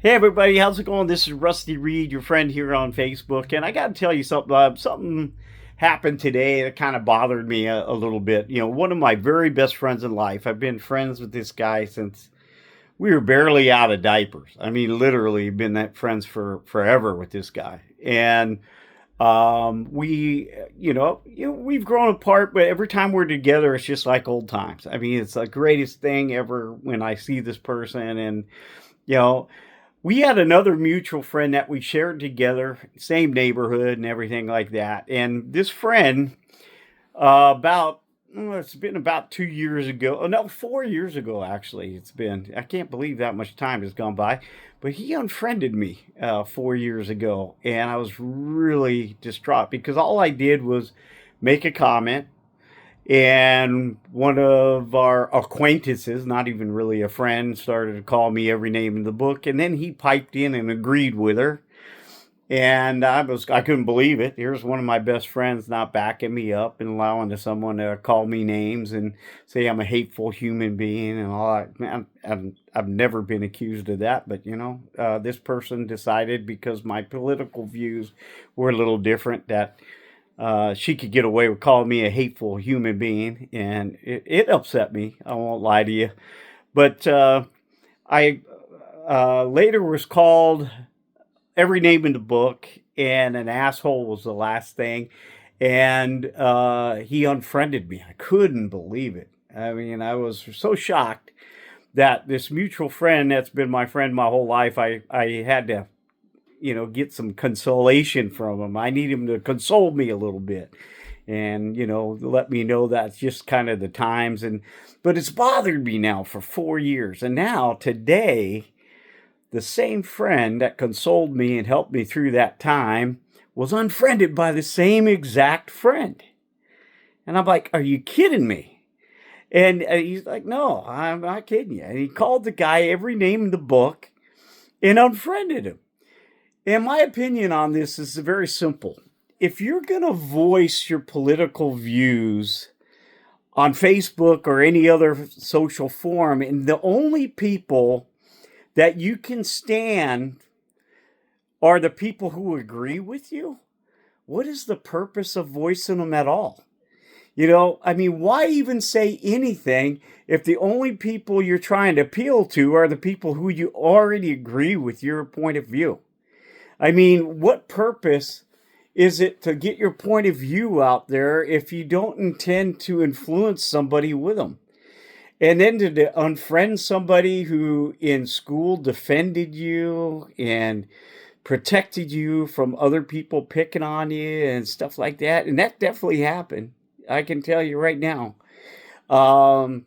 Hey everybody, how's it going? This is Rusty Reed, your friend here on Facebook, and I got to tell you something. Something happened today that kind of bothered me a little bit. You know, one of my very best friends in life. I've been friends with this guy since we were barely out of diapers. I mean, literally been that friends for forever with this guy, and we've grown apart, but every time we're together, it's just like old times. I mean, it's the greatest thing ever when I see this person, and you know we had another mutual friend that we shared together, same neighborhood and everything like that. And this friend, it's been about 2 years ago. Oh, no, 4 years ago, actually. It's been, I can't believe that much time has gone by. But he unfriended me 4 years ago. And I was really distraught because all I did was make a comment, and one of our acquaintances, not even really a friend, started to call me every name in the book. And then he piped in and agreed with her. And I couldn't believe it. Here's one of my best friends not backing me up and allowing someone to call me names and say I'm a hateful human being and all that. Man, I've never been accused of that, but this person decided because my political views were a little different that she could get away with calling me a hateful human being, and it upset me. I won't lie to you. But I later was called every name in the book, and an asshole was the last thing. And he unfriended me. I couldn't believe it. I mean, I was so shocked that this mutual friend that's been my friend my whole life, I had to get some consolation from him. I need him to console me a little bit and, let me know that's just kind of the times. But it's bothered me now for 4 years. And now today, the same friend that consoled me and helped me through that time was unfriended by the same exact friend. And I'm like, are you kidding me? And he's like, no, I'm not kidding you. And he called the guy every name in the book and unfriended him. And my opinion on this is very simple. If you're going to voice your political views on Facebook or any other social forum, and the only people that you can stand are the people who agree with you, what is the purpose of voicing them at all? I mean, why even say anything if the only people you're trying to appeal to are the people who you already agree with your point of view? I mean, what purpose is it to get your point of view out there if you don't intend to influence somebody with them? And then to unfriend somebody who in school defended you and protected you from other people picking on you and stuff like that. And that definitely happened. I can tell you right now. Um,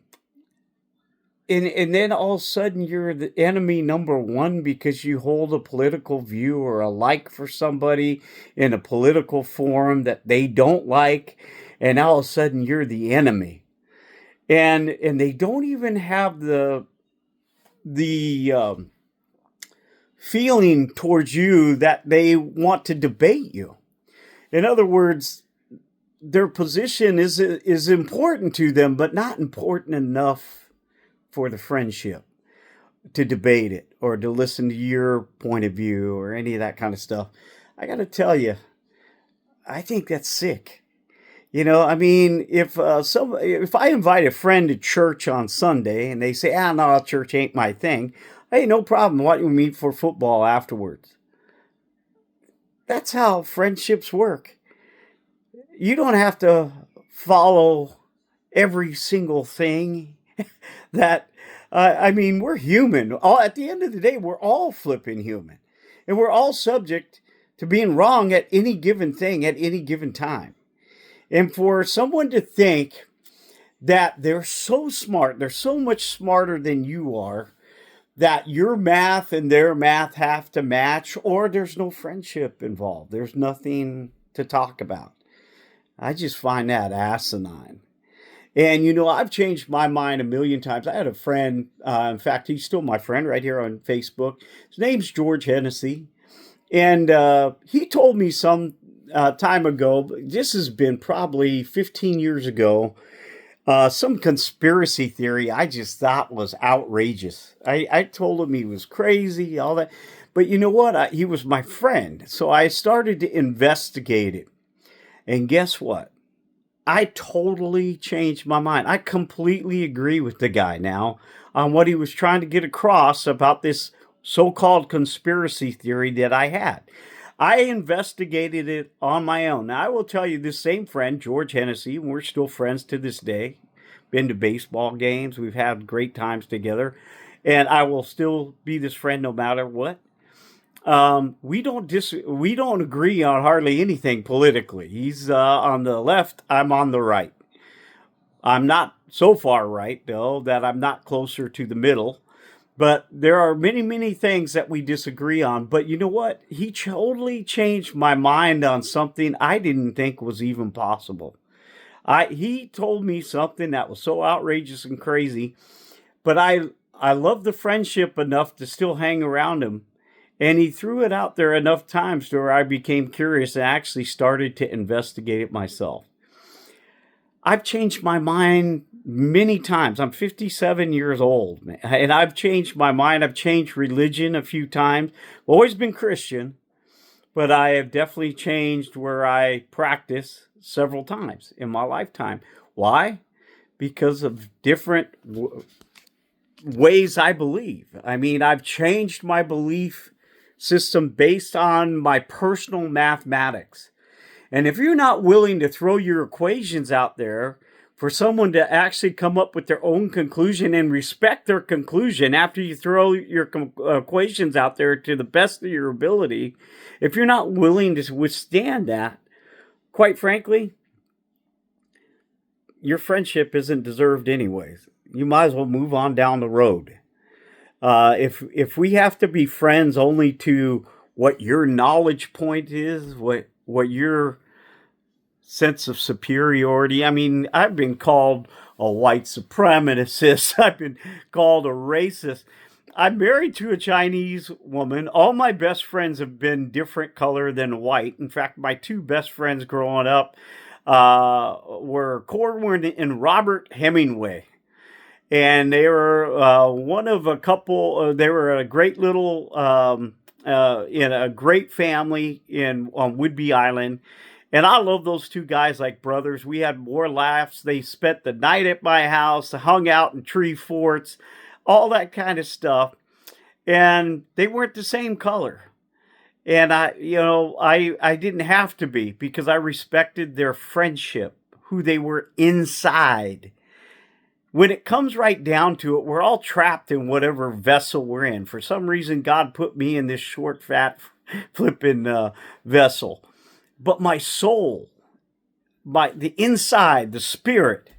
and then all of a sudden you're the enemy number one because you hold a political view or a like for somebody in a political forum that they don't like, and all of a sudden you're the enemy. And they don't even have the feeling towards you that they want to debate you. In other words, their position is important to them, but not important enough for the friendship to debate it or to listen to your point of view or any of that kind of stuff. I got to tell you, I think that's sick. I mean, if I invite a friend to church on Sunday and they say, no, church ain't my thing. Hey, no problem. Why don't we meet for football afterwards? That's how friendships work. You don't have to follow every single thing that I mean, we're human. At the end of the day, we're all flipping human, and we're all subject to being wrong at any given thing at any given time. And for someone to think that they're so smart, they're so much smarter than you are, that your math and their math have to match, or there's no friendship involved. There's nothing to talk about. I just find that asinine. And I've changed my mind a million times. I had a friend, in fact, he's still my friend right here on Facebook. His name's George Hennessy. And he told me some time ago, this has been probably 15 years ago, Some conspiracy theory I just thought was outrageous. I told him he was crazy, all that. But you know what? He was my friend. So I started to investigate it. And guess what? I totally changed my mind. I completely agree with the guy now on what he was trying to get across about this so called conspiracy theory that I had. I investigated it on my own. Now, I will tell you, this same friend, George Hennessy, and we're still friends to this day, been to baseball games, we've had great times together, and I will still be this friend no matter what. We don't agree on hardly anything politically. He's on the left, I'm on the right. I'm not so far right though that I'm not closer to the middle. But there are many, many things that we disagree on. But you know what? He totally changed my mind on something I didn't think was even possible. He told me something that was so outrageous and crazy, but I love the friendship enough to still hang around him. And he threw it out there enough times to where I became curious and actually started to investigate it myself. I've changed my mind many times. I'm 57 years old, man, and I've changed my mind. I've changed religion a few times. I've always been Christian, but I have definitely changed where I practice several times in my lifetime. Why? Because of different ways I believe. I mean, I've changed my belief system based on my personal mathematics. And if you're not willing to throw your equations out there for someone to actually come up with their own conclusion and respect their conclusion after you throw your equations out there to the best of your ability, if you're not willing to withstand that, quite frankly, your friendship isn't deserved anyways. You might as well move on down the road. If we have to be friends only to what your knowledge point is, what your sense of superiority. I mean, I've been called a white supremacist. I've been called a racist. I'm married to a Chinese woman. All my best friends have been different color than white. In fact, my two best friends growing up were Corwin and Robert Hemingway. And they were one of a couple. They were a great little in a great family on Whidbey Island. And I love those two guys like brothers. We had more laughs. They spent the night at my house, hung out in tree forts, all that kind of stuff. And they weren't the same color. And I didn't have to be because I respected their friendship, who they were inside. When it comes right down to it, we're all trapped in whatever vessel we're in. For some reason, God put me in this short, fat, flipping vessel. But my soul, the inside, the spirit,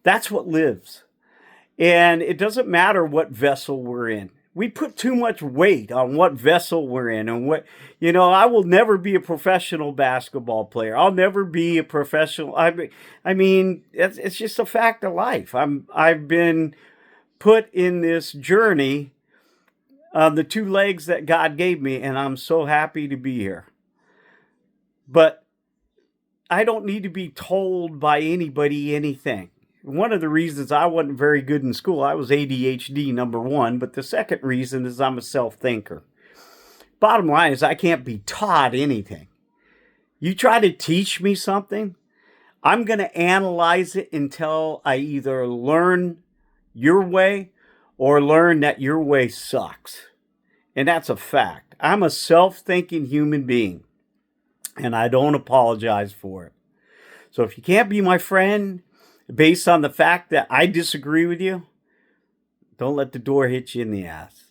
that's what lives. And it doesn't matter what vessel we're in. We put too much weight on what vessel we're in and I will never be a professional basketball player. I'll never be a professional. I mean, it's just a fact of life. I've been put in this journey on the two legs that God gave me, and I'm so happy to be here. But I don't need to be told by anybody anything. One of the reasons I wasn't very good in school, I was ADHD, number one. But the second reason is I'm a self-thinker. Bottom line is I can't be taught anything. You try to teach me something, I'm going to analyze it until I either learn your way or learn that your way sucks. And that's a fact. I'm a self-thinking human being. And I don't apologize for it. So if you can't be my friend based on the fact that I disagree with you, don't let the door hit you in the ass.